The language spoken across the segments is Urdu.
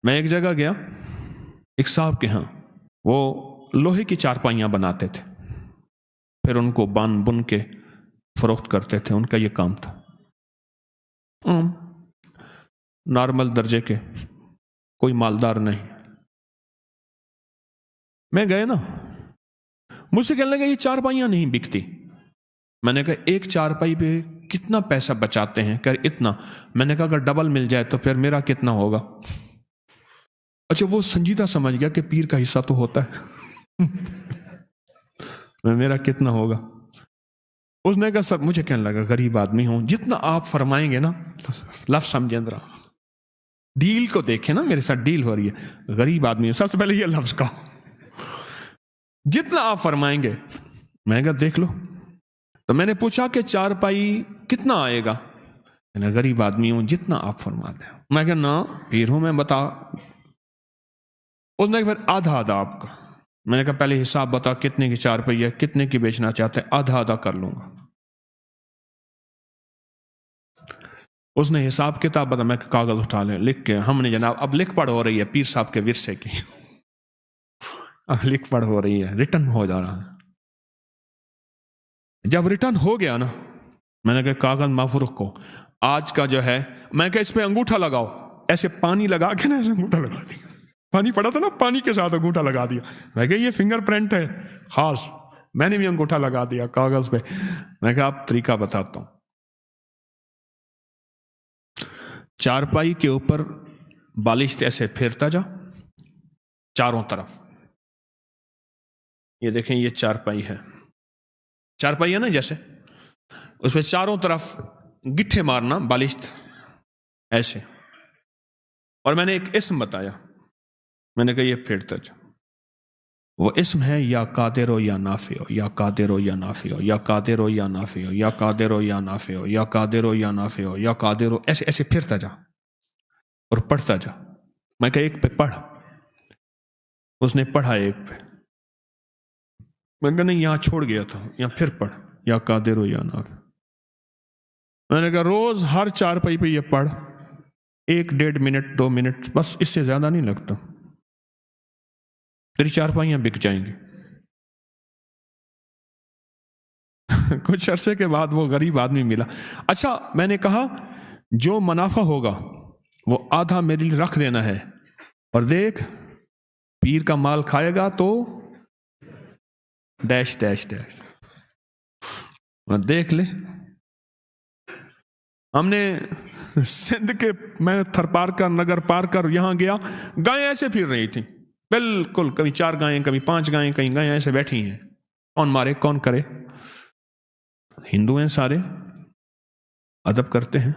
میں ایک جگہ گیا ایک صاحب کے ہاں، وہ لوہے کی چارپائیاں بناتے تھے، پھر ان کو بن بن کے فروخت کرتے تھے، ان کا یہ کام تھا، نارمل درجے کے، کوئی مالدار نہیں۔ میں گئے نا، مجھ سے کہنے لگا یہ چارپائیاں نہیں بکتی۔ میں نے کہا ایک چارپائی پہ کتنا پیسہ بچاتے ہیں؟ کہ اتنا۔ میں نے کہا اگر ڈبل مل جائے تو پھر میرا کتنا ہوگا؟ اچھا وہ سنجیدہ سمجھ گیا کہ پیر کا حصہ تو ہوتا ہے میرا کتنا ہوگا؟ اس نے کہا سر، مجھے کہنے لگا غریب آدمی ہوں، جتنا آپ فرمائیں گے نا، لفظ سمجھیں ذرا، ڈیل کو دیکھیں نا، میرے ساتھ ڈیل ہو رہی ہے، غریب آدمی ہوں، سب سے پہلے یہ لفظ کہو، جتنا آپ فرمائیں گے۔ میں نے کہا دیکھ لو۔ تو میں نے پوچھا کہ چارپائی کتنا آئے گا؟ میں نے غریب آدمی ہوں، جتنا آپ فرما دیں۔ میں کہا نا پیر ہوں میں، بتا۔ اس نے پھر آدھا آدھا آپ کا۔ میں نے کہا پہلے حساب بتا کتنے کی چارپائی ہے، کتنے کی بیچنا چاہتے ہیں، آدھا آدھا کر لوں گا۔ اس نے حساب کتاب بتا، میں کاغذ اٹھا لیں، لکھ کے ہم نے جناب اب لکھ پڑھ ہو رہی ہے پیر صاحب کے ورثے کی، اب لکھ پڑھ ہو رہی ہے، ریٹرن ہو جا رہا ہے۔ جب ریٹرن ہو گیا نا، میں نے کہا کاغذ محفوظ رکھو، آج کا جو ہے، میں کہا اس پہ انگوٹھا لگاؤ، ایسے پانی لگا کے نا ایسے انگوٹھا لگا دیا، پانی پڑا تھا نا، پانی کے ساتھ انگوٹھا لگا دیا۔ میں کہا یہ فنگر پرنٹ ہے خاص، میں نے بھی انگوٹھا لگا دیا کاغذ پہ۔ میں کہا آپ طریقہ بتاتا ہوں، چارپائی کے اوپر بالشت ایسے پھیرتا جا چاروں طرف، یہ دیکھیں یہ چارپائی ہے، چارپائی ہے نا جیسے، اس پہ چاروں طرف گٹھے مارنا بالشت ایسے، اور میں نے ایک اسم بتایا، میں نے کہا یہ پھیرتا جا، وہ اسم ہے یا قادر ہو یا نافع ہو، یا قادر ہو یا نافع ہو، یا قادر ہو یا نافع ہو، یا قادر ہو یا نافع ہو، یا قادر ہو یا نافع ہو، یا قادر ہو، ایسے ایسے پھرتا جا اور پڑھتا جا۔ میں کہا ایک پہ پڑھ، اس نے پڑھا ایک پہ، میں نے کہا نہیں یہاں چھوڑ گیا تھا، یہاں پھر پڑھ، یا قادر ہو یا نافع۔ میں نے کہا روز ہر چارپائی پہ یہ پڑھ، 1-1.5 منٹ 2 منٹ، بس اس سے زیادہ نہیں لگتا، تیری چارپائیاں بک جائیں گی۔ کچھ عرصے کے بعد وہ غریب آدمی ملا۔ اچھا میں نے کہا جو منافع ہوگا وہ آدھا میرے لیے رکھ دینا ہے، اور دیکھ پیر کا مال کھائے گا تو ڈیش ڈیش ڈیش، دیکھ لے۔ ہم نے سندھ کے، میں تھر پار کر نگر پار کر یہاں گیا، گائیں ایسے پھر رہی تھیں بالکل، کبھی 4 گائیں کبھی 5 گائیں، کہیں گائیں ایسے بیٹھی ہیں، کون مارے کون کرے؟ ہندو ہیں سارے، ادب کرتے ہیں۔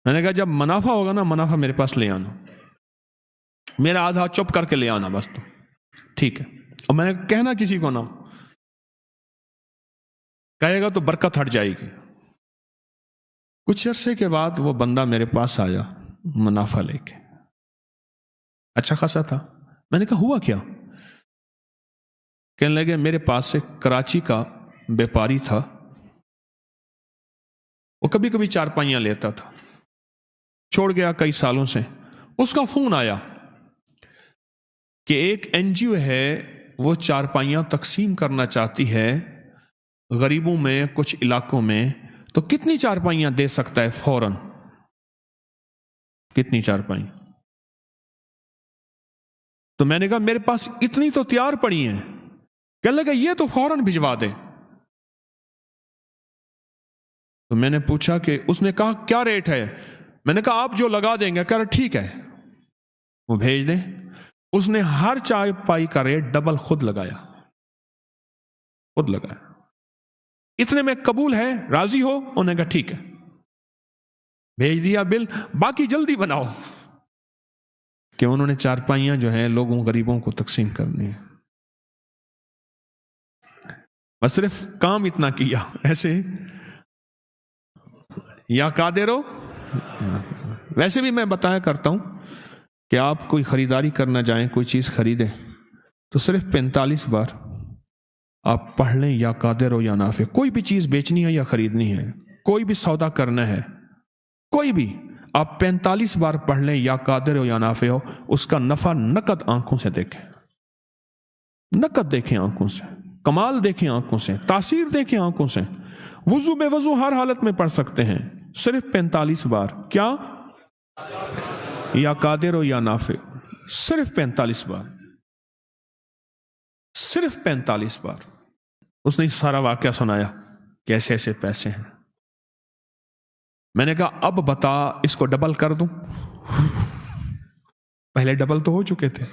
میں نے کہا جب منافع ہوگا نا، منافع میرے پاس لے آنا، میرا آدھا چپ کر کے لے آنا بس، تو ٹھیک ہے۔ اور میں نے کہنا کسی کو نہ، کہے گا تو برکت ہٹ جائے گی۔ کچھ عرصے کے بعد وہ بندہ میرے پاس آیا منافع لے کے، اچھا خاصا تھا۔ میں نے کہا ہوا کیا؟ کہنے لگے میرے پاس سے کراچی کا بیپاری تھا، وہ کبھی کبھی چارپائیاں لیتا تھا، چھوڑ گیا کئی سالوں سے۔ اس کا فون آیا کہ ایک NGO ہے، وہ چارپائیاں تقسیم کرنا چاہتی ہے غریبوں میں کچھ علاقوں میں، تو کتنی چارپائیاں دے سکتا ہے فوراً؟ کتنی چارپائیاں؟ تو میں نے کہا میرے پاس اتنی تو تیار پڑی ہیں۔ کہنے لگا یہ تو فوراً بھجوا دے۔ تو میں نے پوچھا کہ، اس نے کہا کیا ریٹ ہے؟ میں نے کہا آپ جو لگا دیں گے۔ کہہ رہا ٹھیک ہے وہ بھیج دیں۔ اس نے ہر چارپائی کا ریٹ ڈبل خود لگایا، خود لگایا۔ اتنے میں قبول ہے، راضی ہو؟ انہوں نے کہا ٹھیک ہے، بھیج دیا بل، باقی جلدی بناؤ، کہ انہوں نے چارپائیاں جو ہیں لوگوں غریبوں کو تقسیم کرنی ہے۔ بس صرف کام اتنا کیا ایسے، یا قادر ہو۔ ویسے بھی میں بتایا کرتا ہوں کہ آپ کوئی خریداری کرنا جائیں، کوئی چیز خریدیں تو صرف 45 بار آپ پڑھ لیں یا قادر ہو یا نافع۔ کوئی بھی چیز بیچنی ہے یا خریدنی ہے، کوئی بھی سودا کرنا ہے، کوئی بھی، آپ 45 بار پڑھ لیں یا قادر ہو یا نافع ہو، اس کا نفع نقد آنکھوں سے دیکھیں، نقد دیکھیں آنکھوں سے، کمال دیکھیں آنکھوں سے، تاثیر دیکھیں آنکھوں سے۔ وضو بے وضو ہر حالت میں پڑھ سکتے ہیں، صرف 45 بار۔ کیا؟ یا قادر ہو یا نافع، صرف 45 بار، صرف 45 بار۔ اس نے سارا واقعہ سنایا کہ ایسے ایسے پیسے ہیں۔ میں نے کہا اب بتا اس کو ڈبل کر دوں؟ پہلے ڈبل تو ہو چکے تھے،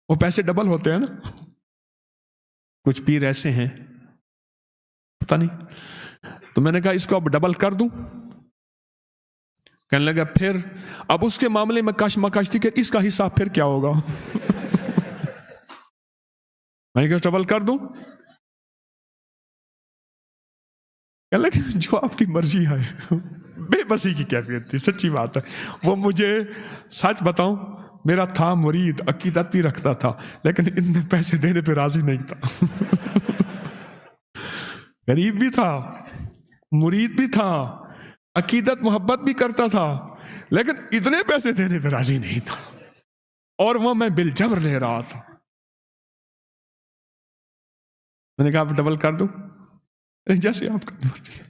وہ پیسے ڈبل ہوتے ہیں نا۔ کچھ پیر ایسے ہیں پتہ نہیں، تو میں نے کہا اس کو اب ڈبل کر دوں؟ کہنے لگا پھر اب اس کے معاملے میں کش مکش تھی کہ اس کا حساب پھر کیا ہوگا۔ میں نے کہا ڈبل کر دوں؟ کہنے لگا جو آپ کی مرضی ہے۔ بے بسی کی کیفیت تھی، سچی بات ہے۔ وہ مجھے سچ بتاؤں، میرا تھا مرید، عقیدت بھی رکھتا تھا، لیکن اتنے پیسے دینے پہ راضی نہیں تھا۔ غریب بھی تھا، مرید بھی تھا، عقیدت محبت بھی کرتا تھا، لیکن اتنے پیسے دینے پہ راضی نہیں تھا، اور وہ میں بالجبر لے رہا تھا۔ میں نے کہا آپ ڈبل کر دوں؟ جیسے آپ کا مرضی۔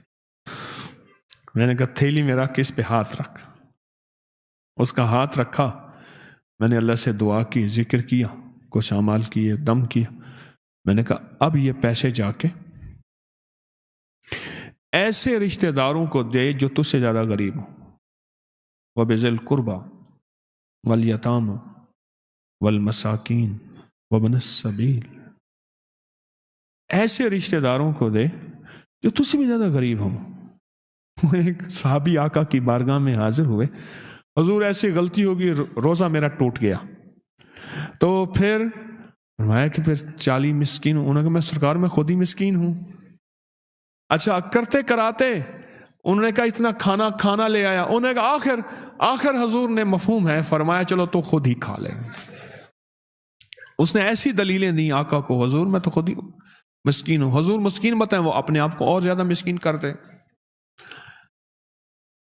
میں نے کہا تھیلی میں رکھ، اس پہ ہاتھ رکھ۔ اس کا ہاتھ رکھا، میں نے اللہ سے دعا کی، ذکر کیا، کچھ اعمال کیے، دم کیا۔ میں نے کہا اب یہ پیسے جا کے ایسے رشتہ داروں کو دے جو تجھ سے زیادہ غریب ہوں، وَبِذِي الْقُرْبَى وَالْيَتَامَى وَالْمَسَاكِينِ وَابْنِ السَّبِيلِ۔ ایسے رشتہ داروں کو دے جو تجھ سے بھی زیادہ غریب ہوں۔ ایک صحابی آقا کی بارگاہ میں حاضر ہوئے، حضور ایسی غلطی ہوگی، روزہ میرا ٹوٹ گیا، تو پھر فرمایا کہ پھر 40 مسکین ہوں۔ انہوں نے کہا میں سرکار میں خود ہی مسکین ہوں۔ اچھا کرتے کراتے انہوں نے کہا اتنا کھانا لے آیا۔ انہوں نے کہا آخر حضور نے مفہوم ہے، فرمایا چلو تو خود ہی کھا لے۔ اس نے ایسی دلیلیں دی آقا کو، حضور میں تو خود ہی مسکین ہوں۔ حضور مسکین بتائیں، وہ اپنے آپ کو اور زیادہ مسکین کرتے۔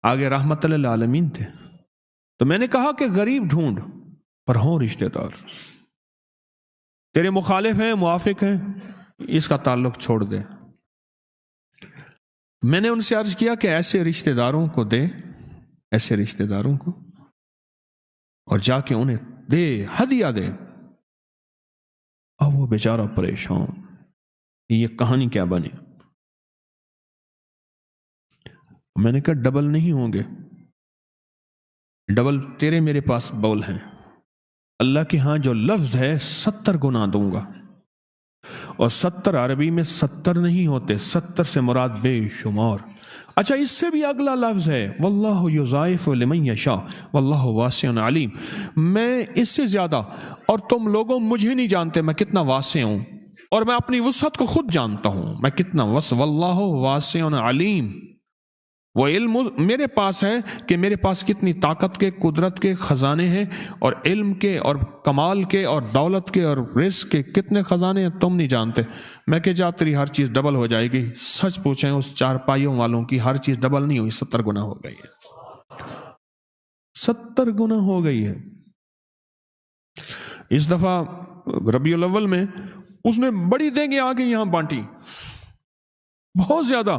آگے رحمت للعالمین تھے۔ تو میں نے کہا کہ غریب ڈھونڈ پر ہوں رشتہ دار، تیرے مخالف ہیں، موافق ہیں، اس کا تعلق چھوڑ دے۔ میں نے ان سے عرض کیا کہ ایسے رشتہ داروں کو دے، ایسے رشتہ داروں کو، اور جا کے انہیں دے، ہدیہ دے۔ اب وہ بیچارہ پریشان، یہ کہانی کیا بنی؟ میں نے کہا ڈبل نہیں ہوں گے، ڈبل تیرے میرے پاس بول ہیں۔ اللہ کے ہاں جو لفظ ہے 70 گنا دوں گا، اور 70 عربی میں 70 نہیں ہوتے، 70 سے مراد بے شمار۔ اچھا اس سے بھی اگلا لفظ ہے واللہ یضاعف لمن یشاء واللہ واسع علیم۔ میں اس سے زیادہ، اور تم لوگوں مجھے نہیں جانتے میں کتنا واسع ہوں، اور میں اپنی وسعت کو خود جانتا ہوں میں کتنا وسع۔ واللہ واسع علیم، وہ علم میرے پاس ہے کہ میرے پاس کتنی طاقت کے، قدرت کے خزانے ہیں، اور علم کے اور کمال کے اور دولت کے اور رزق کے کتنے خزانے ہیں تم نہیں جانتے۔ میں کہ جا تیری ہر چیز ڈبل ہو جائے گی۔ سچ پوچھیں اس چارپائیوں والوں کی ہر چیز ڈبل نہیں ہوئی، 70 گنا ہو گئی ہے، 70 گنا ہو گئی ہے۔ اس دفعہ ربیع الاول میں اس نے بڑی دینگیں آگے یہاں بانٹی، بہت زیادہ،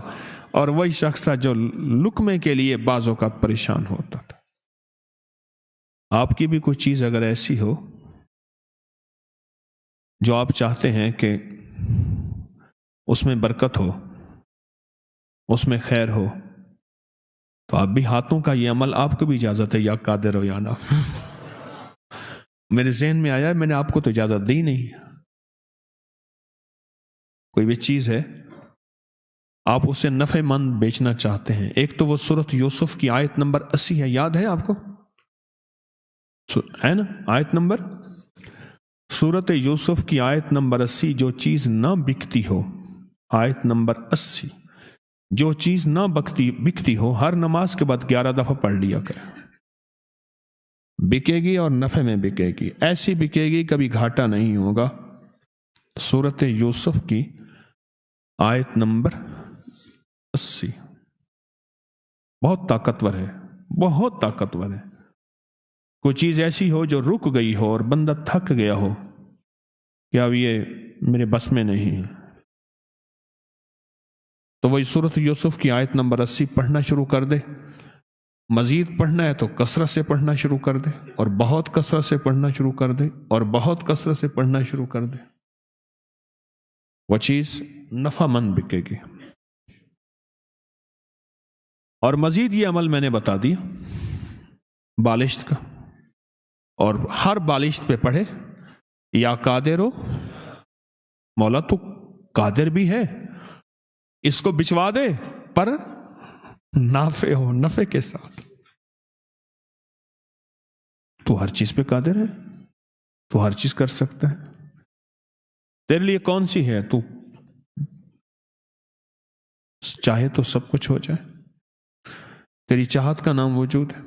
اور وہی شخص تھا جو لقمے کے لیے بعض اوقات پریشان ہوتا تھا۔ آپ کی بھی کوئی چیز اگر ایسی ہو جو آپ چاہتے ہیں کہ اس میں برکت ہو، اس میں خیر ہو، تو آپ بھی ہاتھوں کا یہ عمل، آپ کو بھی اجازت ہے، یا قادر ہو یا نہ۔ میرے ذہن میں آیا، میں نے آپ کو تو اجازت دی نہیں۔ کوئی بھی چیز ہے آپ اسے نفع مند بیچنا چاہتے ہیں، ایک تو وہ سورۃ یوسف کی آیت نمبر 80 ہے، یاد ہے آپ کو؟ ہے نا آیت نمبر؟ سورۃ یوسف کی آیت نمبر 80، جو چیز نہ بکتی ہو، آیت نمبر 80، جو چیز نہ بکتی ہو ہر نماز کے بعد 11 دفعہ پڑھ لیا کرے۔ بکے گی اور نفع میں بکے گی، ایسی بکے گی کبھی گھاٹا نہیں ہوگا۔ سورۃ یوسف کی آیت نمبر 80 بہت طاقتور ہے، بہت طاقتور ہے. کوئی چیز ایسی ہو جو رک گئی ہو اور بندہ تھک گیا ہو کہ اب یہ میرے بس میں نہیں ہے، تو وہی سورۃ یوسف کی آیت نمبر 80 پڑھنا شروع کر دے. مزید پڑھنا ہے تو کثرت سے پڑھنا شروع کر دے، اور بہت کثرت سے پڑھنا شروع کر دے، اور بہت کثرت سے پڑھنا شروع کر دے. وہ چیز نفع مند بکے گی. اور مزید یہ عمل میں نے بتا دیا بالشت کا، اور ہر بالشت پہ پڑھے یا قادر ہو، مولا تو قادر بھی ہے، اس کو بچوا دے، پر نافع ہو، نفع کے ساتھ. تو ہر چیز پہ قادر ہے، تو ہر چیز کر سکتا ہے. تیرے لیے کون سی ہے؟ تو چاہے تو سب کچھ ہو جائے. تیری چاہت کا نام وجود ہے.